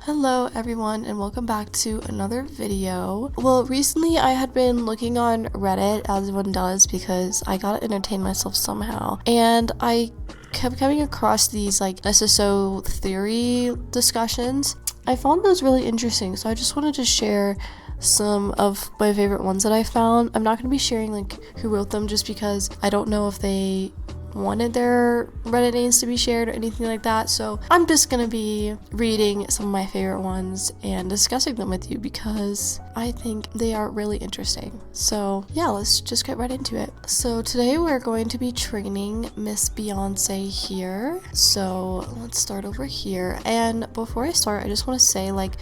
Hello everyone and welcome back to another video. Well, recently I had been looking on Reddit, as one does, because I gotta entertain myself somehow, and I kept coming across these like SSO theory discussions. I found those really interesting, so I just wanted to share some of my favorite ones that I found. I'm not going to be sharing like who wrote them just because I don't know if they wanted their Reddit names to be shared or anything like that, so I'm just gonna be reading some of my favorite ones and discussing them with you because I think they are really interesting. So yeah, let's just get right into it. So today we're going to be training Miss Beyonce here, so let's start over here. And before I start, I just want to say, like,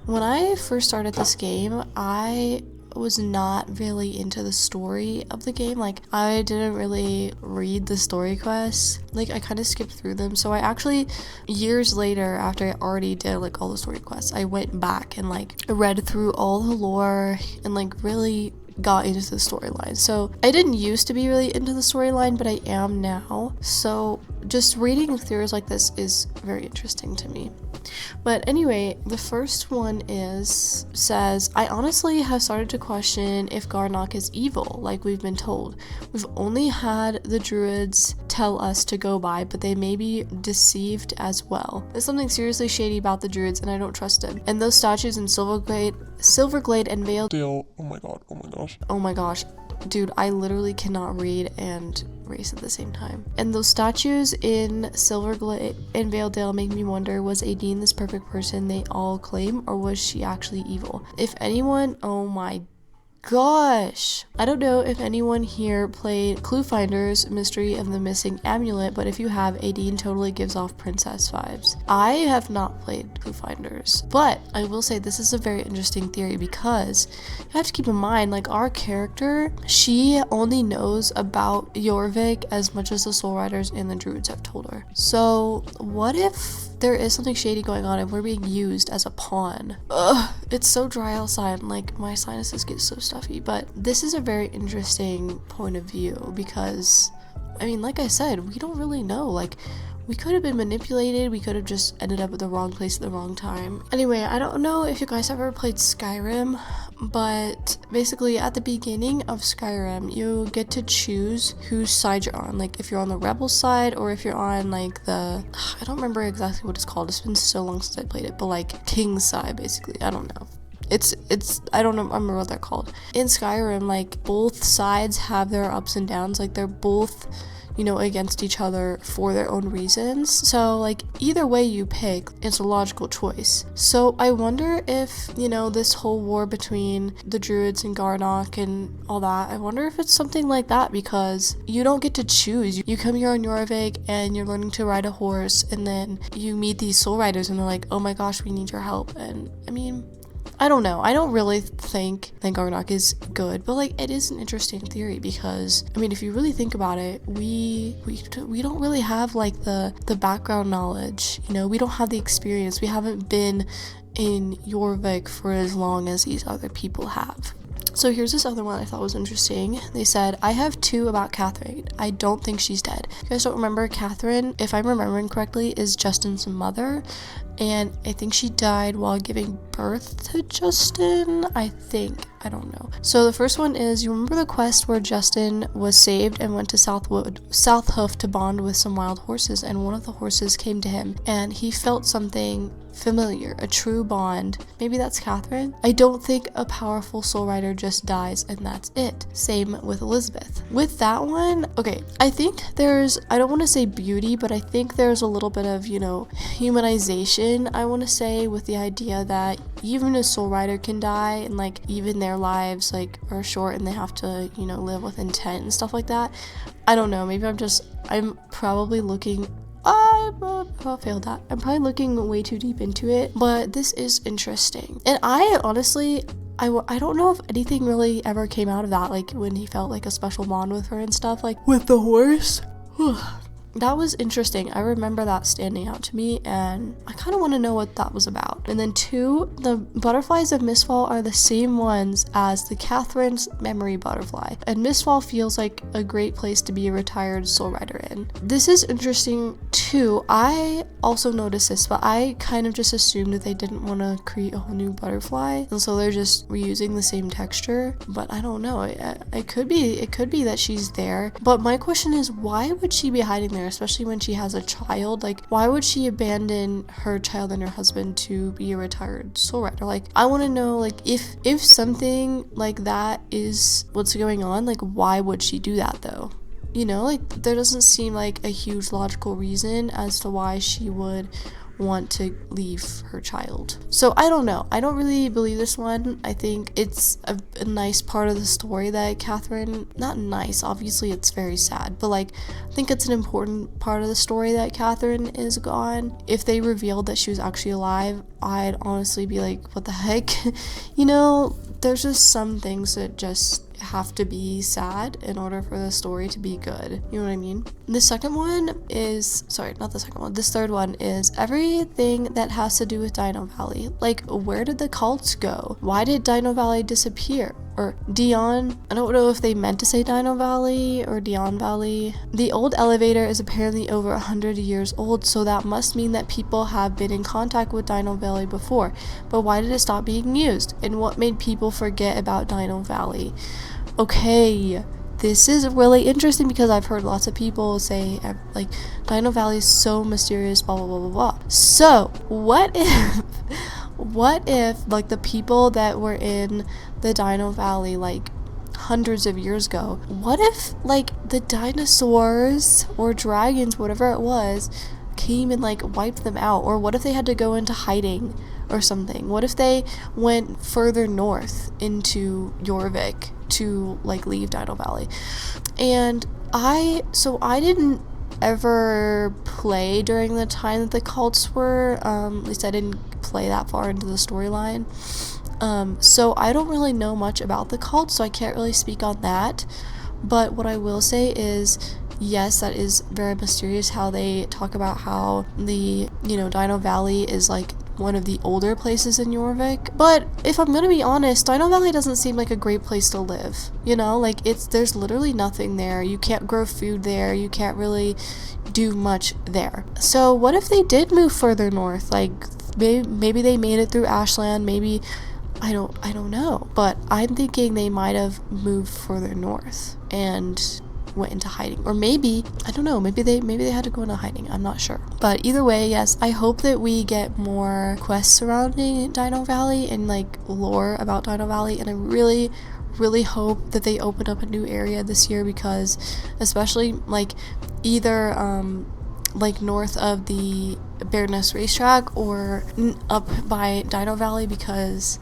when I first started this game, I was not really into the story of the game. Like, I didn't really read the story quests. Like, I kind of skipped through them. So I actually, years later, after I already did like all the story quests, I went back and like read through all the lore and like really got into the storyline. So I didn't used to be really into the storyline, but I am now. So just reading theories like this is very interesting to me. But anyway, the first one says, I honestly have started to question if Garnok is evil, like we've been told. We've only had the druids tell us to go by, but they may be deceived as well. There's something seriously shady about the druids, and I don't trust them. And those statues in Silverglade and Vale. Oh my gosh. Dude, I literally cannot read and race at the same time. And those statues in Silverglade and Valedale make me wonder, was Aideen this perfect person they all claim, or was she actually evil? If anyone, oh my gosh, I don't know if anyone here played Clue Finders Mystery of the Missing Amulet, but if you have, Aideen totally gives off princess vibes. I have not played Clue Finders, but I will say this is a very interesting theory because you have to keep in mind, like, our character, she only knows about Jorvik as much as the Soul Riders and the Druids have told her. So what if there is something shady going on and we're being used as a pawn? Ugh, it's so dry outside and like my sinuses get so stuffy. But this is a very interesting point of view because, I mean, like I said, we don't really know. Like, we could have been manipulated, we could have just ended up at the wrong place at the wrong time. Anyway, I don't know if you guys have ever played Skyrim, but basically at the beginning of Skyrim, you get to choose whose side you're on. Like, if you're on the rebel side or if you're on like the, I don't remember exactly what it's called. It's been so long since I played it, but like King's side, basically. I don't know. It's I don't know, I remember what they're called. In Skyrim, like, both sides have their ups and downs. Like, they're both, you know, against each other for their own reasons. So like, either way you pick, it's a logical choice. So I wonder if, you know, this whole war between the druids and Garnok and all that, I wonder if it's something like that, because you don't get to choose. You come here on Jorvik and you're learning to ride a horse, and then you meet these soul riders and they're like, oh my gosh, we need your help. And I mean, I don't know. I don't really think that Garnok is good, but like, it is an interesting theory because, I mean, if you really think about it, we don't really have like the background knowledge. You know, we don't have the experience. We haven't been in Jorvik for as long as these other people have. So here's this other one I thought was interesting. They said, I have two about Catherine. I don't think she's dead. You guys don't remember Catherine, if I'm remembering correctly, is Justin's mother. And I think she died while giving birth to Justin, I think. I don't know. So the first one is, you remember the quest where Justin was saved and went to Southhoof to bond with some wild horses, and one of the horses came to him and he felt something familiar, a true bond. Maybe that's Catherine. I don't think a powerful soul rider just dies and that's it. Same with Elizabeth. With that one, okay, I think there's, I don't want to say beauty, but I think there's a little bit of, you know, humanization, I want to say, with the idea that even a soul rider can die, and like, even their lives like are short and they have to, you know, live with intent and stuff like that. I don't know, maybe I'm probably looking, I failed that. I'm probably looking way too deep into it, but this is interesting. And I honestly, I don't know if anything really ever came out of that, like when he felt like a special bond with her and stuff, like with the horse. that was interesting. I remember that standing out to me, and I kind of want to know what that was about. And then 2, the butterflies of Mistfall are the same ones as the Catherine's memory butterfly, and Mistfall feels like a great place to be a retired soul rider in. This is interesting too. I also noticed this, but I kind of just assumed that they didn't want to create a whole new butterfly, and so they're just reusing the same texture. But I don't know. It could be that she's there. But my question is, why would she be hiding there, especially when she has a child? Like, why would she abandon her child and her husband to be a retired soul rider? Like, I want to know, like, if something like that is what's going on, like, why would she do that though? You know, like, there doesn't seem like a huge logical reason as to why she would want to leave her child. So I don't know. I don't really believe this one. I think it's a nice part of the story that Catherine, not nice, obviously it's very sad, but like, I think it's an important part of the story that Catherine is gone. If they revealed that she was actually alive, I'd honestly be like, what the heck? You know, there's just some things that just have to be sad in order for the story to be good. You know what I mean? The second one is, sorry, not the second one. This third one is everything that has to do with Dino Valley. Like, where did the cults go? Why did Dino Valley disappear? Or Dion, I don't know if they meant to say Dino Valley or Dion Valley. The old elevator is apparently over 100 years old, so that must mean that people have been in contact with Dino Valley before. But why did it stop being used? And what made people forget about Dino Valley? Okay, this is really interesting because I've heard lots of people say, like, Dino Valley is so mysterious, blah, blah, blah, blah, blah. So, what if, like, the people that were in the Dino Valley, like, hundreds of years ago, what if, like, the dinosaurs or dragons, whatever it was, came and, like, wiped them out? Or what if they had to go into hiding or something? What if they went further north into Jorvik to, like, leave Dino Valley? And I didn't ever play during the time that the cults were, at least I didn't play that far into the storyline, so I don't really know much about the cult, so I can't really speak on that. But what I will say is, yes, that is very mysterious how they talk about how the, you know, Dino Valley is like one of the older places in Jorvik. But if I'm gonna be honest, Dino Valley doesn't seem like a great place to live. You know, like, there's literally nothing there. You can't grow food there. You can't really do much there. So what if they did move further north? Like, maybe they made it through Ashland. Maybe, I don't know. But I'm thinking they might have moved further north and went into hiding. Or maybe, I don't know, maybe they had to go into hiding. I'm not sure. But either way, yes, I hope that we get more quests surrounding Dino Valley and, like, lore about Dino Valley. And I really hope that they open up a new area this year, because especially, like, either like north of the Bear Nest racetrack or up by Dino Valley, because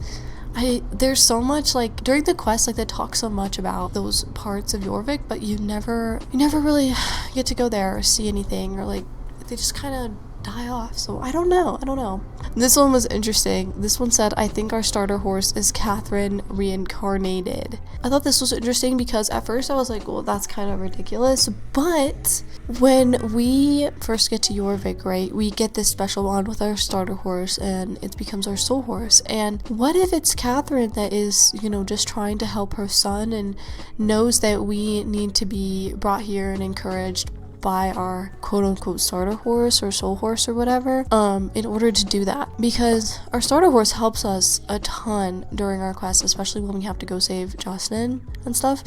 there's so much, like, during the quest, like, they talk so much about those parts of Jorvik, but you never really get to go there or see anything, or, like, they just kind of die off. So I don't know. This one was interesting. This one said, I think our starter horse is Catherine reincarnated. I thought this was interesting because at first I was like, well, that's kind of ridiculous, but when we first get to Jorvik, right, we get this special bond with our starter horse and it becomes our soul horse. And what if it's Catherine that is, you know, just trying to help her son and knows that we need to be brought here and encouraged by our quote-unquote starter horse or soul horse or whatever, in order to do that, because our starter horse helps us a ton during our quest, especially when we have to go save Justin and stuff.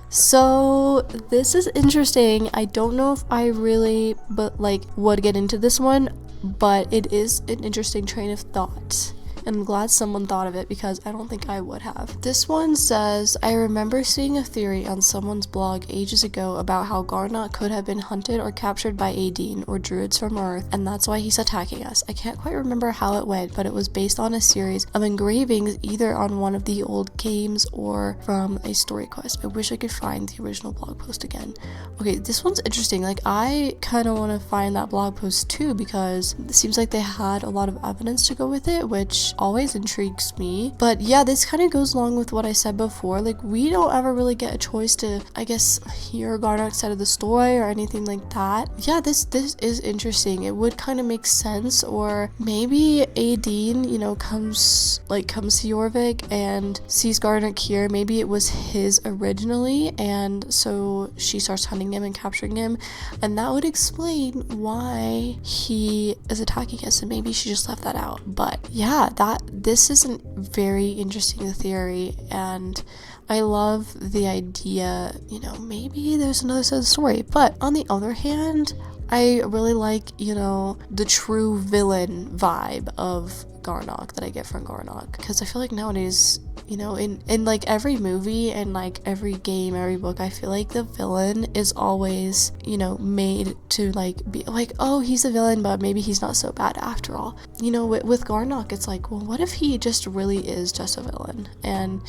So this is interesting. I don't know if I really would get into this one, but it is an interesting train of thought. And I'm glad someone thought of it, because I don't think I would have. This one says, I remember seeing a theory on someone's blog ages ago about how Garnok could have been hunted or captured by Aideen or druids from Earth, and that's why he's attacking us. I can't quite remember how it went, but it was based on a series of engravings either on one of the old games or from a story quest. I wish I could find the original blog post again. Okay, this one's interesting. Like, I kind of want to find that blog post too, because it seems like they had a lot of evidence to go with it, which which always intrigues me. But yeah, this kind of goes along with what I said before. Like, we don't ever really get a choice to, I guess, hear Garnok's side of the story or anything like that. Yeah, this is interesting. It would kind of make sense. Or maybe Aideen, you know, comes to Jorvik and sees Garnok here. Maybe it was his originally, and so she starts hunting him and capturing him, and that would explain why he is attacking us, and maybe she just left that out. But yeah, this is a very interesting theory, and I love the idea, you know, maybe there's another side of the story. But on the other hand, I really like, you know, the true villain vibe of Garnok that I get from Garnok, because I feel like nowadays, you know, in like every movie and like every game, every book, I feel like the villain is always, you know, made to like be like, oh, he's a villain, but maybe he's not so bad after all. You know, with Garnok, it's like, well, what if he just really is just a villain? And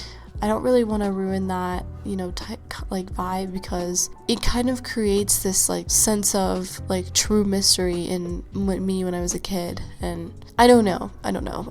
I don't really want to ruin that, you know, like vibe, because it kind of creates this like sense of like true mystery in me when I was a kid. And I don't know.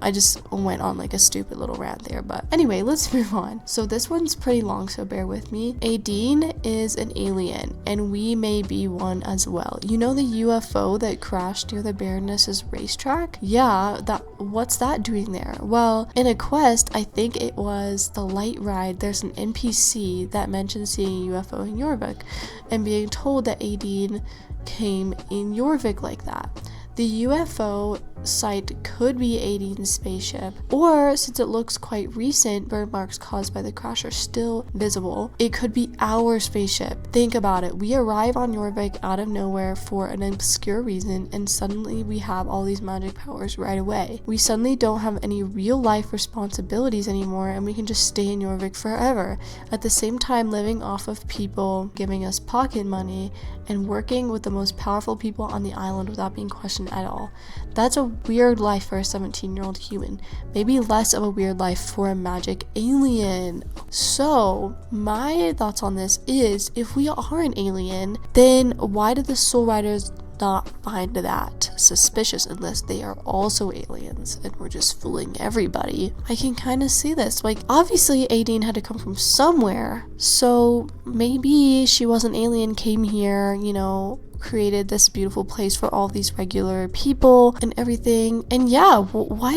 I just went on like a stupid little rant there. But anyway, let's move on. So this one's pretty long, so bear with me. Aideen is an alien, and we may be one as well. You know the UFO that crashed near the Baroness's racetrack? Yeah, what's that doing there? Well, in a quest, I think it was the light ride, there's an NPC that mentions seeing a UFO in Jorvik and being told that Aideen came in Jorvik like that. The UFO site could be Aideen's spaceship, or since it looks quite recent, burn marks caused by the crash are still visible, it could be our spaceship. Think about it. We arrive on Jorvik out of nowhere for an obscure reason, and suddenly we have all these magic powers right away. We suddenly don't have any real life responsibilities anymore, and we can just stay in Jorvik forever. At the same time, living off of people giving us pocket money and working with the most powerful people on the island without being questioned at all. That's a weird life for a 17-year-old human. Maybe less of a weird life for a magic alien. So my thoughts on this is, if we are an alien, then why did the Soul Riders not find that suspicious unless they are also aliens and we're just fooling everybody? I can kind of see this. Like, obviously Aideen had to come from somewhere, so maybe she was an alien, came here, you know, created this beautiful place for all these regular people and everything. And yeah, why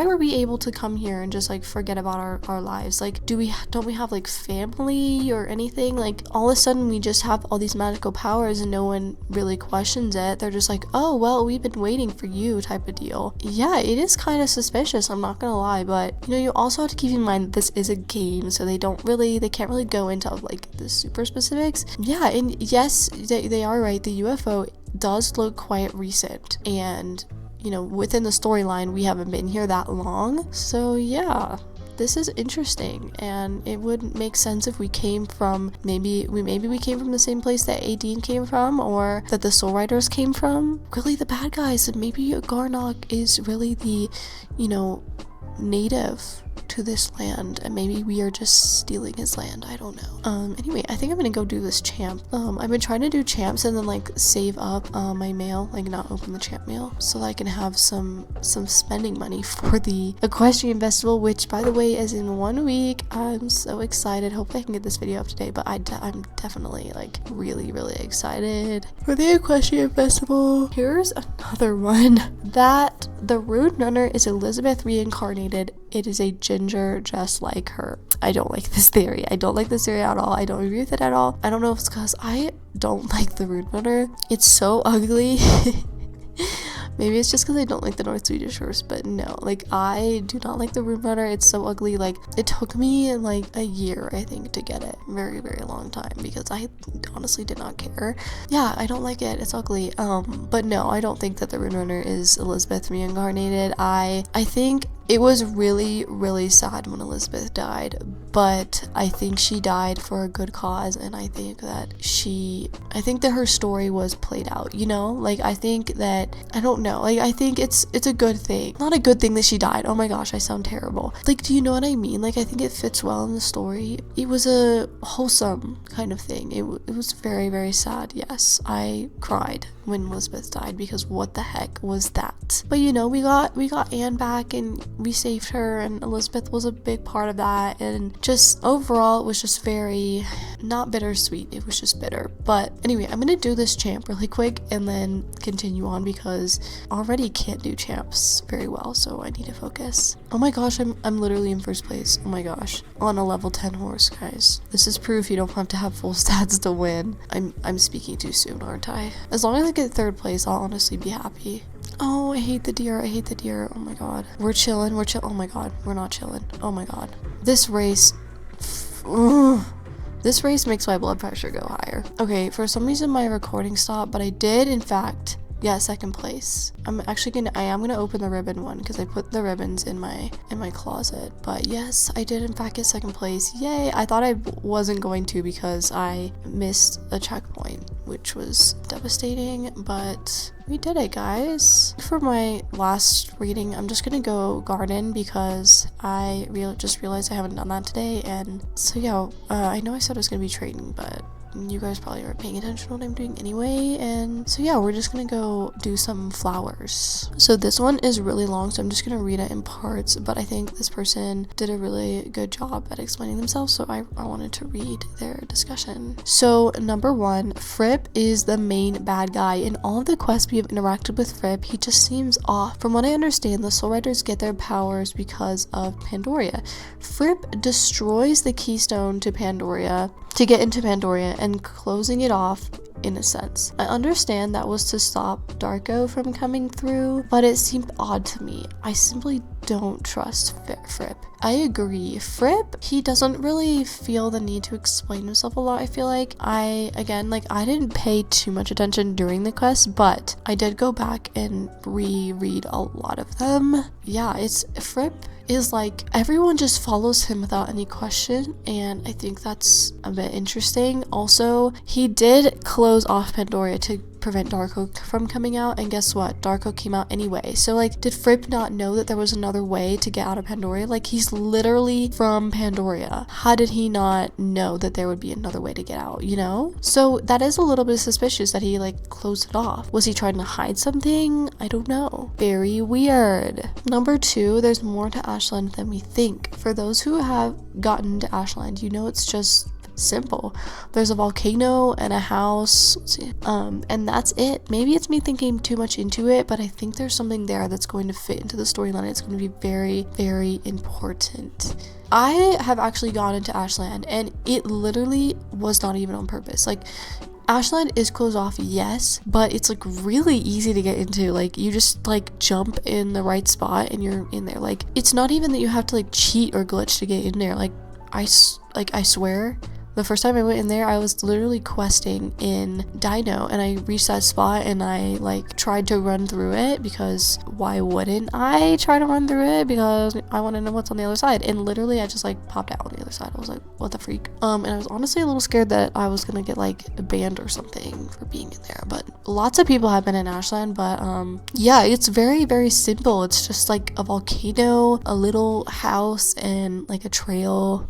were we able to come here and just like forget about our lives? Like, don't we have like family or anything? Like, all of a sudden we just have all these magical powers and no one really questions it. They're just like, oh well, we've been waiting for you type of deal. Yeah, it is kind of suspicious, I'm not gonna lie. But you know, you also have to keep in mind that this is a game, so they can't really go into like the super specifics. Yeah, and yes, they are right. The UFO does look quite recent, and you know, within the storyline, we haven't been here that long. So yeah, this is interesting, and it would make sense if we came from maybe we came from the same place that Aideen came from, or that the Soul Riders came from. Really, the bad guys, and maybe Garnok is really the, you know, native to this land, and maybe we are just stealing his land. I don't know. Anyway, I think I'm gonna go do this champ. I've been trying to do champs and then like save up my mail, like not open the champ mail, so that I can have some spending money for the equestrian festival, which by the way is in 1 week. I'm so excited. Hopefully I can get this video up today, but I'm definitely like really excited for the equestrian festival. Here's another one, that the Rune Runner is Elizabeth reincarnated. It is a ginger just like her. I don't like this theory. I don't like this theory at all. I don't agree with it at all. I don't know if it's because I don't like the Rune Runner. It's so ugly. Maybe it's just because I don't like the North Swedish horse, but no, like, I do not like the Rune Runner. It's so ugly. Like, it took me like a year, I think, to get it. Very long time, because I honestly did not care. Yeah, I don't like it. It's ugly. But no, I don't think that the Rune Runner is Elizabeth reincarnated. I think it was really sad when Elizabeth died, but I think she died for a good cause, and I think that her story was played out, you know? Like, I think that, I don't know, like, I think it's a good thing. Not a good thing that she died. Oh my gosh, I sound terrible. Like, do you know what I mean? Like, I think it fits well in the story. It was a wholesome kind of thing. It was very sad. Yes, I cried when Elizabeth died, because what the heck was that? But you know, we got Anne back, and we saved her, and Elizabeth was a big part of that, and just overall it was just very not bittersweet, it was just bitter. But anyway, I'm gonna do this champ really quick and then continue on because I already can't do champs very well, so I need to focus. Oh my gosh, I'm literally in first place. Oh my gosh, on a level 10 horse, guys. This is proof you don't have to have full stats to win. I'm speaking too soon, aren't I? As long as I get third place, I'll honestly be happy. Oh, I hate the deer. I hate the deer. Oh my god. We're chilling. Oh my god. We're not chilling. Oh my god. This race. This race makes my blood pressure go higher. Okay, for some reason my recording stopped, but I did in fact get second place. I am gonna open the ribbon one because I put the ribbons in my closet. But yes, I did in fact get second place. Yay! I thought I wasn't going to because I missed a checkpoint, which was devastating, but we did it, guys. For my last reading, I'm just gonna go garden because I just realized I haven't done that today. And so yeah, I know I said I was gonna be trading, but you guys probably aren't paying attention to what I'm doing anyway. And so yeah, we're just gonna go do some flowers. So this one is really long, so I'm just gonna read it in parts, but I think this person did a really good job at explaining themselves, so I wanted to read their discussion. So number 1, Fripp is the main bad guy. In all of the quests we have interacted with Fripp, he just seems off. From what I understand, the Soul Riders get their powers because of Pandoria. Fripp destroys the keystone to Pandoria to get into Pandoria and closing it off in a sense. I understand that was to stop Darko from coming through, but it seemed odd to me. I simply don't trust Fripp. I agree. Fripp, he doesn't really feel the need to explain himself a lot, I feel like. I didn't pay too much attention during the quest, but I did go back and reread a lot of them. Yeah, Fripp is like, everyone just follows him without any question, and I think that's a bit interesting. Also, he did close off Pandoria to prevent Darko from coming out, and guess what? Darko came out anyway. So like, did Fripp not know that there was another way to get out of Pandoria? Like, he's literally from Pandoria. How did he not know that there would be another way to get out, you know? So that is a little bit suspicious that he like closed it off. Was he trying to hide something? I don't know. Very weird. Number 2, there's more to Ashland than we think. For those who have gotten to Ashland, you know it's just simple. There's a volcano and a house, let's see, and that's it. Maybe it's me thinking too much into it, but I think there's something there that's going to fit into the storyline. It's going to be very, very important. I have actually gone into Ashland, and it literally was not even on purpose. Like, Ashland is closed off, yes, but it's like really easy to get into. Like, you just like jump in the right spot and you're in there. Like, it's not even that you have to like cheat or glitch to get in there. Like, I swear, the first time I went in there, I was literally questing in Dino, and I reached that spot and I like tried to run through it because why wouldn't I try to run through it? Because I want to know what's on the other side. And literally I just like popped out on the other side. I was like, what the freak? And I was honestly a little scared that I was gonna get like banned or something for being in there. But lots of people have been in Ashland, but yeah, it's very, very simple. It's just like a volcano, a little house, and like a trail.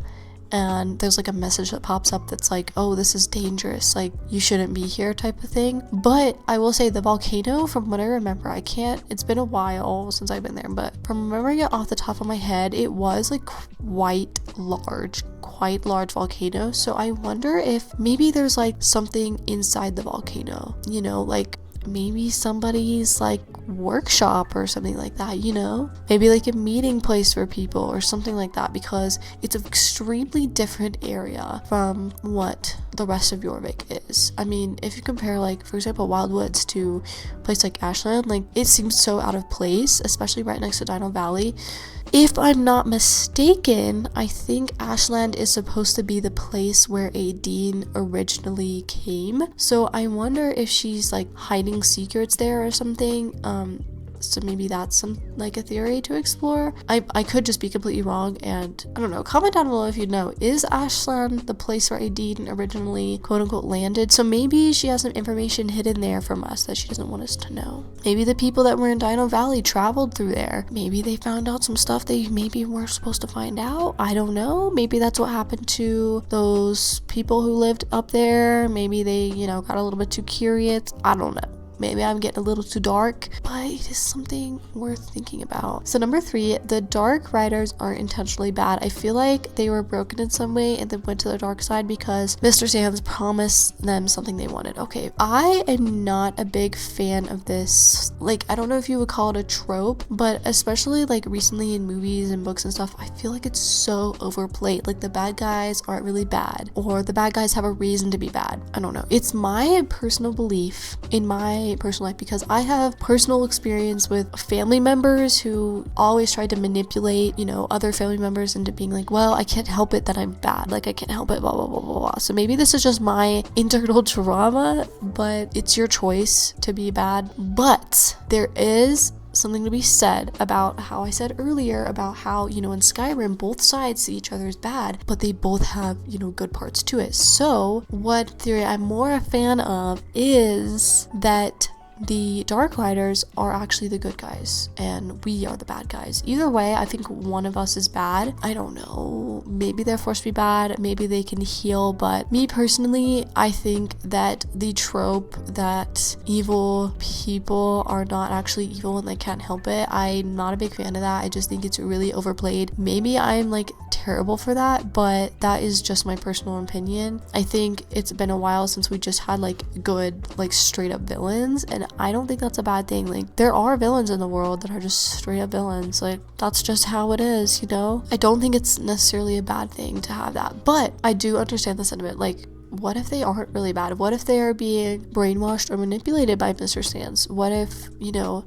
And there's like a message that pops up that's like, oh, this is dangerous, like you shouldn't be here type of thing. But I will say the volcano, from what I remember, it's been a while since I've been there, but from remembering it off the top of my head, it was like quite large volcano. So I wonder if maybe there's like something inside the volcano, you know, like maybe somebody's like workshop or something like that, you know, maybe like a meeting place for people or something like that, because it's an extremely different area from what the rest of Jorvik is. I mean, if you compare like, for example, Wildwoods to a place like Ashland, like it seems so out of place, especially right next to Dino Valley. If I'm not mistaken, I think Ashland is supposed to be the place where Aideen originally came. So I wonder if she's like hiding secrets there or something. So maybe that's like a theory to explore. I could just be completely wrong, and I don't know. Comment down below if you know. Is Ashland the place where Aideen originally quote unquote landed? So maybe she has some information hidden there from us that she doesn't want us to know. Maybe the people that were in Dino Valley traveled through there. Maybe they found out some stuff they maybe weren't supposed to find out. I don't know. Maybe that's what happened to those people who lived up there. Maybe they, you know, got a little bit too curious. I don't know. maybe I'm getting a little too dark, but it is something worth thinking about. So number 3, the dark riders aren't intentionally bad. I feel like they were broken in some way and then went to the dark side because Mr. Sands promised them something they wanted. Okay, I am not a big fan of this. Like, I don't know if you would call it a trope, but especially like recently in movies and books and stuff, I feel like it's so overplayed. Like, the bad guys aren't really bad, or the bad guys have a reason to be bad. I don't know. It's my personal belief in my personal life, because I have personal experience with family members who always tried to manipulate, you know, other family members into being like, well, I can't help it that I'm bad. Like, I can't help it, blah, blah, blah, blah, blah. So maybe this is just my internal trauma, but it's your choice to be bad. But there is something to be said about how I said earlier about how, you know, in Skyrim, both sides see each other as bad, but they both have, you know, good parts to it. So what theory I'm more a fan of is that the Dark Riders are actually the good guys and we are the bad guys. Either way, I think one of us is bad. I don't know. Maybe they're forced to be bad. Maybe they can heal. But me personally, I think that the trope that evil people are not actually evil and they can't help it, I'm not a big fan of that. I just think it's really overplayed. Maybe I'm like terrible for that, but that is just my personal opinion. I think it's been a while since we just had like good, like straight up villains, and I don't think that's a bad thing. Like, there are villains in the world that are just straight up villains. Like, that's just how it is, you know? I don't think it's necessarily a bad thing to have that, but I do understand the sentiment. Like, what if they aren't really bad? What if they are being brainwashed or manipulated by Mr. Sands? What if, you know,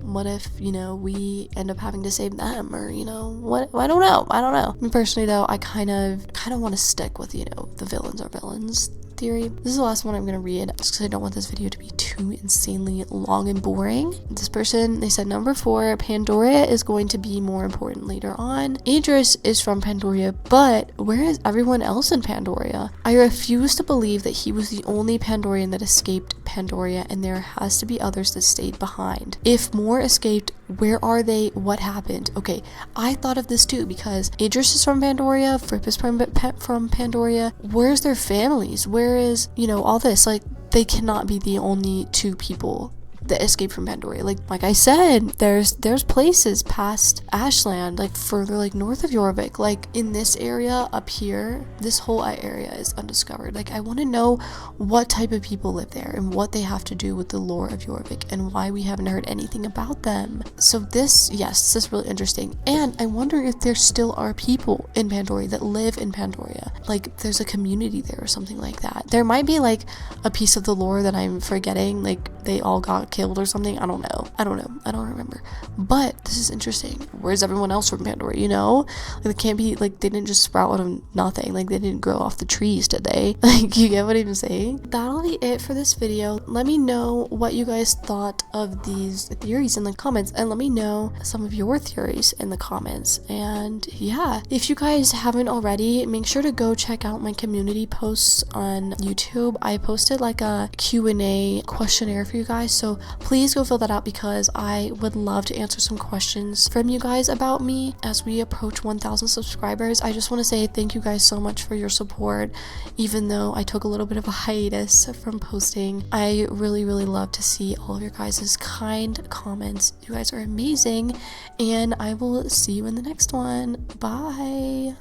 we end up having to save them, or, you know, what? I don't know. Me personally though, I kind of want to stick with, you know, the villains are villains theory. This is the last one I'm gonna read just because I don't want this video to be too insanely long and boring. This person, they said number 4, Pandoria is going to be more important later on. Idris is from Pandoria, but where is everyone else in Pandoria? I refuse to believe that he was the only Pandorian that escaped Pandoria, and there has to be others that stayed behind. If more escaped, where are they? What happened? Okay, I thought of this too, because Idris is from Pandoria, Fripp is from Pandoria. Where's their families? Where is, you know, all this? Like, they cannot be the only 2 people that escaped from Pandoria. Like I said, there's places past Ashland, like further like north of Jorvik. Like in this area up here, this whole area is undiscovered. Like, I want to know what type of people live there and what they have to do with the lore of Jorvik and why we haven't heard anything about them. So this is really interesting, and I wonder if there still are people in Pandoria that live in Pandoria. Like, there's a community there or something like that. There might be like a piece of the lore that I'm forgetting, like they all got killed or something. I don't know. I don't remember. But this is interesting. Where's everyone else from Pandoria, you know? Like, it can't be like they didn't just sprout out of nothing. Like, they didn't grow off the trees, did they? Like, you get what I'm saying? That'll be it for this video. Let me know what you guys thought of these theories in the comments, and let me know some of your theories in the comments. And yeah, if you guys haven't already, make sure to go check out my community posts on YouTube. I posted like a Q&A questionnaire for you guys, so please go fill that out, because I would love to answer some questions from you guys about me as we approach 1,000 subscribers. I just want to say thank you guys so much for your support, even though I took a little bit of a hiatus from posting. I really love to see all of your guys' kind comments. You guys are amazing, and I will see you in the next one. Bye.